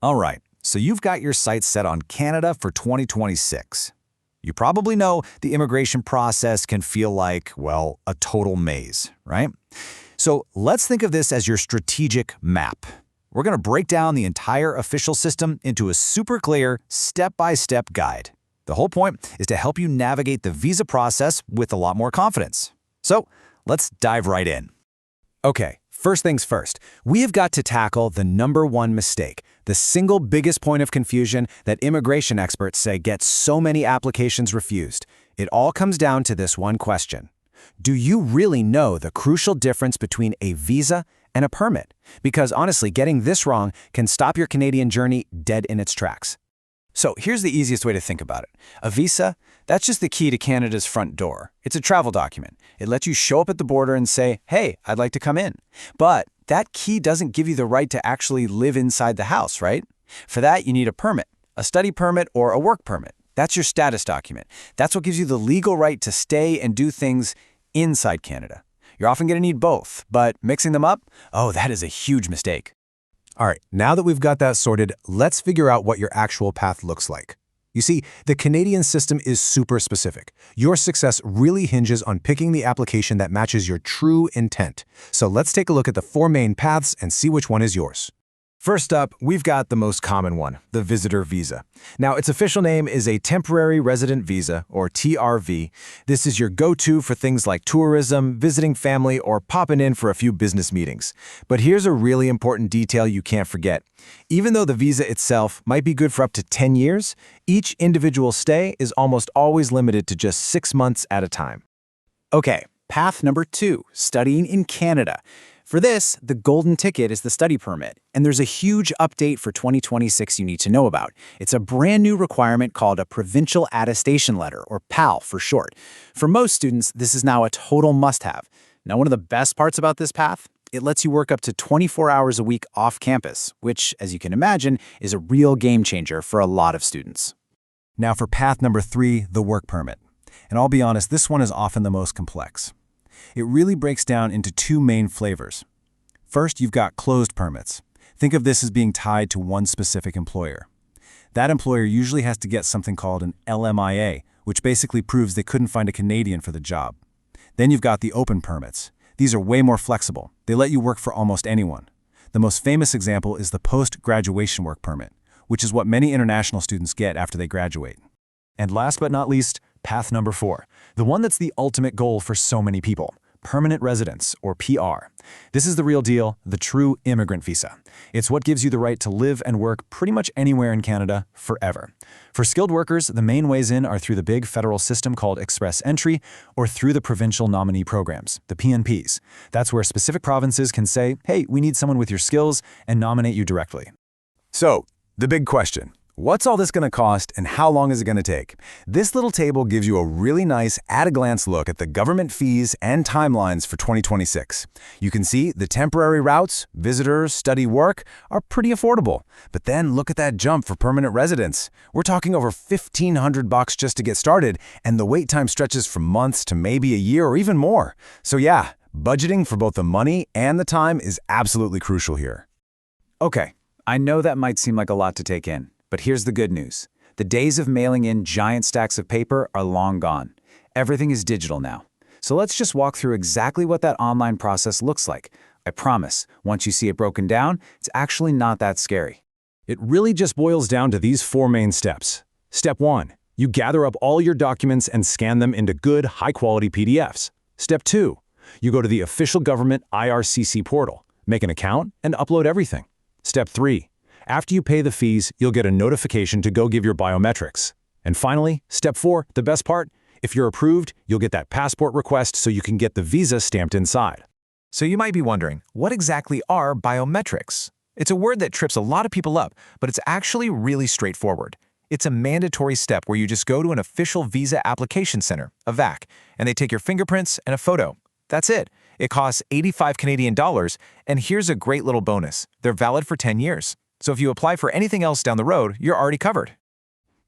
All right, so you've got your sights set on Canada for 2026. You probably know the immigration process can feel like, well, a total maze, right? So let's think of this as your strategic map. We're going to break down the entire official system into a super clear, step-by-step guide. The whole point is to help you navigate the visa process with a lot more confidence. So let's dive right in. Okay, first things first, we have got to tackle the #1 mistake, the single biggest point of confusion that immigration experts say gets so many applications refused. It all comes down to this one question. Do you really know the crucial difference between a visa and a permit? Because honestly, getting this wrong can stop your Canadian journey dead in its tracks. So here's the easiest way to think about it. A visa, that's just the key to Canada's front door. It's a travel document. It lets you show up at the border and say, hey, I'd like to come in. But that key doesn't give you the right to actually live inside the house, right? For that, you need a permit, a study permit or a work permit. That's your status document. That's what gives you the legal right to stay and do things inside Canada. You're often going to need both, but mixing them up, oh, that is a huge mistake. All right, now that we've got that sorted, let's figure out what your actual path looks like. You see, the Canadian system is super specific. Your success really hinges on picking the application that matches your true intent. So let's take a look at the 4 main paths and see which one is yours. First up, we've got the most common one, the visitor visa. Now, its official name is a temporary resident visa, or TRV. This is your go-to for things like tourism, visiting family, or popping in for a few business meetings. But here's a really important detail you can't forget. Even though the visa itself might be good for up to 10 years, each individual stay is almost always limited to just 6 months at a time. Okay, path number 2, studying in Canada. For this, the golden ticket is the study permit, and there's a huge update for 2026 you need to know about. It's a brand new requirement called a Provincial Attestation Letter, or PAL for short. For most students, this is now a total must-have. Now, one of the best parts about this path? It lets you work up to 24 hours a week off campus, which, as you can imagine, is a real game changer for a lot of students. Now for path number 3, the work permit. And I'll be honest, this one is often the most complex. It really breaks down into 2 main flavors. First, you've got closed permits. Think of this as being tied to one specific employer. That employer usually has to get something called an LMIA, which basically proves they couldn't find a Canadian for the job. Then you've got the open permits. These are way more flexible. They let you work for almost anyone. The most famous example is the post-graduation work permit, which is what many international students get after they graduate. And last but not least, path number 4, the one that's the ultimate goal for so many people, permanent residence, or PR. This is the real deal, the true immigrant visa. It's what gives you the right to live and work pretty much anywhere in Canada forever. For skilled workers, the main ways in are through the big federal system called Express Entry or through the provincial nominee programs, the PNPs. That's where specific provinces can say, hey, we need someone with your skills and nominate you directly. So, the big question. What's all this going to cost and how long is it going to take? This little table gives you a really nice at-a-glance look at the government fees and timelines for 2026. You can see the temporary routes, visitors, study, work are pretty affordable. But then look at that jump for permanent residents. We're talking over $1,500 just to get started, and the wait time stretches from months to maybe a year or even more. So yeah, budgeting for both the money and the time is absolutely crucial here. Okay, I know that might seem like a lot to take in. But here's the good news. The days of mailing in giant stacks of paper are long gone. Everything is digital now. So let's just walk through exactly what that online process looks like. I promise, once you see it broken down, it's actually not that scary. It really just boils down to these 4 main steps. Step 1, you gather up all your documents and scan them into good, high-quality PDFs. Step 2, you go to the official government RCIC portal, make an account, and upload everything. Step 3, after you pay the fees, you'll get a notification to go give your biometrics. And finally, step 4, the best part, if you're approved, you'll get that passport request so you can get the visa stamped inside. So you might be wondering, what exactly are biometrics? It's a word that trips a lot of people up, but it's actually really straightforward. It's a mandatory step where you just go to an official visa application center, a VAC, and they take your fingerprints and a photo. That's it. It costs 85 Canadian dollars, and here's a great little bonus. They're valid for 10 years. So if you apply for anything else down the road, you're already covered.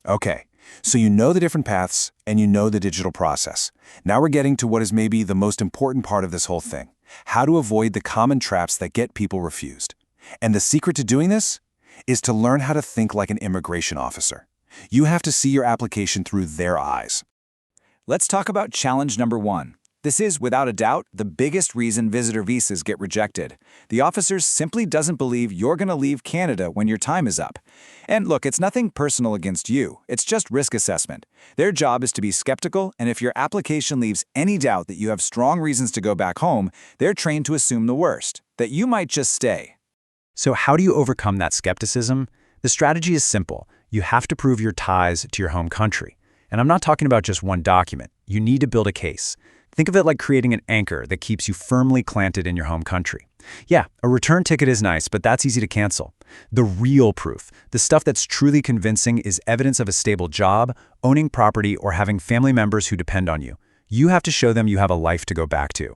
Okay, so you know the different paths and you know the digital process. Now we're getting to what is maybe the most important part of this whole thing, how to avoid the common traps that get people refused. And the secret to doing this? is to learn how to think like an immigration officer. You have to see your application through their eyes. Let's talk about challenge number 1. This is, without a doubt, the biggest reason visitor visas get rejected. The officer simply doesn't believe you're going to leave Canada when your time is up. And look, it's nothing personal against you. It's just risk assessment. Their job is to be skeptical, and if your application leaves any doubt that you have strong reasons to go back home, they're trained to assume the worst, that you might just stay. So how do you overcome that skepticism? The strategy is simple. You have to prove your ties to your home country. And I'm not talking about just one document. You need to build a case. Think of it like creating an anchor that keeps you firmly planted in your home country. Yeah, a return ticket is nice, but that's easy to cancel. The real proof, the stuff that's truly convincing, is evidence of a stable job, owning property, or having family members who depend on you. You have to show them you have a life to go back to.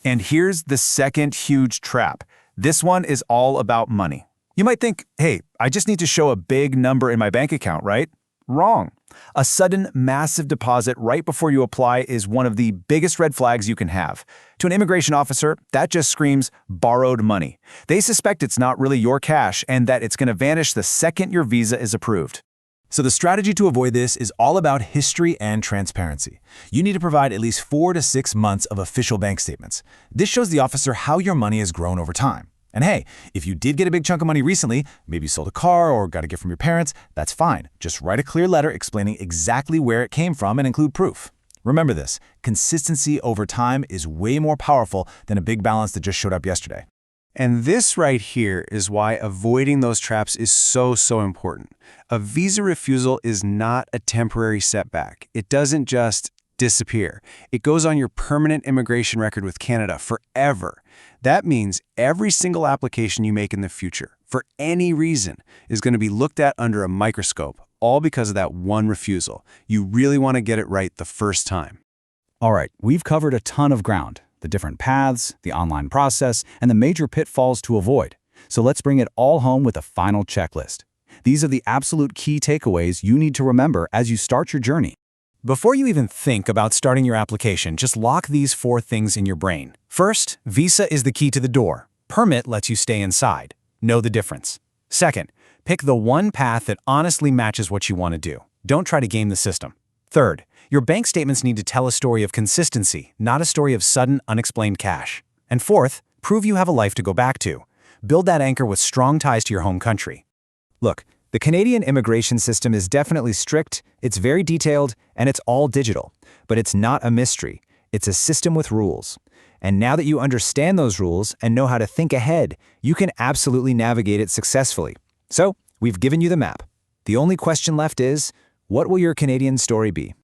And here's the second huge trap. This one is all about money. You might think, hey, I just need to show a big number in my bank account, right? Wrong. A sudden, massive deposit right before you apply is one of the biggest red flags you can have. To an immigration officer, that just screams borrowed money. They suspect it's not really your cash and that it's going to vanish the second your visa is approved. So the strategy to avoid this is all about history and transparency. You need to provide at least 4 to 6 months of official bank statements. This shows the officer how your money has grown over time. And hey, if you did get a big chunk of money recently, maybe you sold a car or got a gift from your parents, that's fine. Just write a clear letter explaining exactly where it came from and include proof. Remember this, consistency over time is way more powerful than a big balance that just showed up yesterday. And this right here is why avoiding those traps is so important. A visa refusal is not a temporary setback. It doesn't just disappear. It goes on your permanent immigration record with Canada forever. That means every single application you make in the future, for any reason, is going to be looked at under a microscope, all because of that one refusal. You really want to get it right the first time. All right, we've covered a ton of ground, the different paths, the online process, and the major pitfalls to avoid. So let's bring it all home with a final checklist. These are the absolute key takeaways you need to remember as you start your journey. Before you even think about starting your application, just lock these 4 things in your brain. First, visa is the key to the door. Permit lets you stay inside. Know the difference. Second, pick the one path that honestly matches what you want to do. Don't try to game the system. Third, your bank statements need to tell a story of consistency, not a story of sudden, unexplained cash. And fourth, prove you have a life to go back to. Build that anchor with strong ties to your home country. Look, the Canadian immigration system is definitely strict, it's very detailed, and it's all digital. But it's not a mystery. It's a system with rules. And now that you understand those rules and know how to think ahead, you can absolutely navigate it successfully. So, we've given you the map. The only question left is, what will your Canadian story be?